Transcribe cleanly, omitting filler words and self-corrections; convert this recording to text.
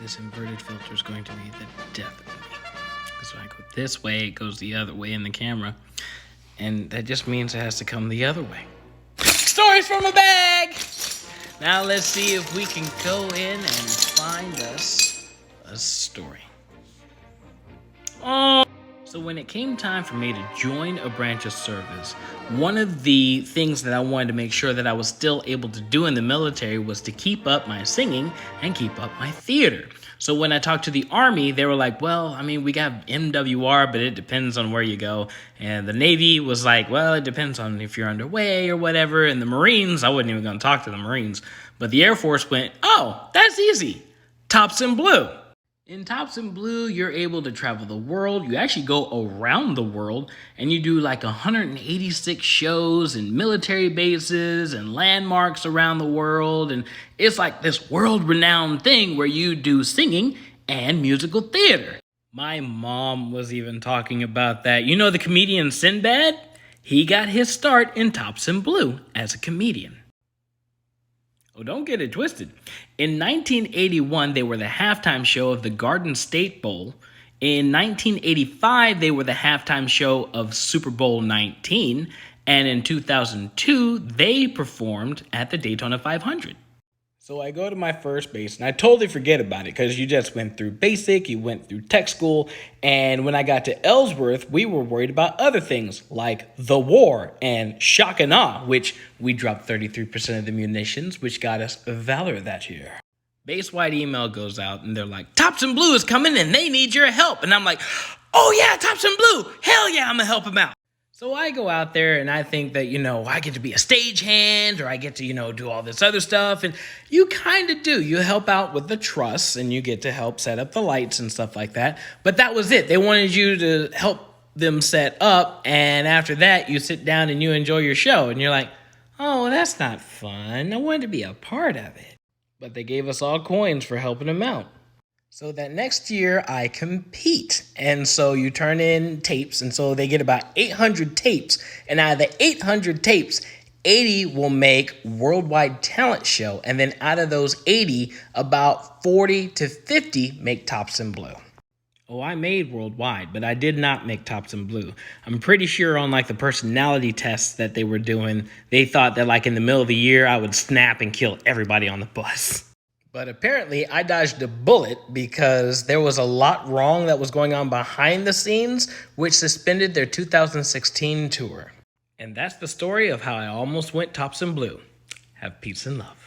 This inverted filter is going to be the death of me. Because when I go this way, it goes the other way in the camera. And that just means it has to come the other way. Stories from a bag! Now let's see if we can go in and find us a story. Oh! So when it came time for me to join a branch of service, one of the things that I wanted to make sure that I was still able to do in the military was to keep up my singing and keep up my theater. So when I talked to the Army, they were like, well, I mean, we got MWR, but it depends on where you go. And the Navy was like, well, it depends on if you're underway or whatever. And the Marines, I wasn't even going to talk to the Marines. But the Air Force went, oh, that's easy. Topsin Blue. In Topsin Blue, you're able to travel the world. You actually go around the world and you do like 186 shows in military bases and landmarks around the world. And it's like this world-renowned thing where you do singing and musical theater. My mom was even talking about that. You know the comedian Sinbad? He got his start in Topsin Blue as a comedian. Oh, don't get it twisted. In 1981, they were the halftime show of the Garden State Bowl. In 1985, they were the halftime show of Super Bowl 19. And in 2002, they performed at the Daytona 500. So I go to my first base, and I totally forget about it because you just went through basic, you went through tech school, and when I got to Ellsworth, we were worried about other things like the war and shock and awe, which we dropped 33% of the munitions, which got us Valor that year. Base-wide email goes out, and they're like, Topsin Blue is coming, and they need your help. And I'm like, oh yeah, Topsin Blue, hell yeah, I'm gonna help him out. So I go out there and I think that, I get to be a stagehand or I get to, do all this other stuff. And you kind of do. You help out with the truss and you get to help set up the lights and stuff like that. But that was it. They wanted you to help them set up. And after that, you sit down and you enjoy your show. And you're like, oh, that's not fun. I wanted to be a part of it. But they gave us all coins for helping them out. So that next year, I compete. And so you turn in tapes, and so they get about 800 tapes. And out of the 800 tapes, 80 will make Worldwide Talent Show. And then out of those 80, about 40 to 50 make Topsin Blue. Oh, I made Worldwide, but I did not make Topsin Blue. I'm pretty sure on the personality tests that they were doing, they thought that in the middle of the year, I would snap and kill everybody on the bus. But apparently, I dodged a bullet because there was a lot wrong that was going on behind the scenes, which suspended their 2016 tour. And that's the story of how I almost went Topsin Blue. Have peace and love.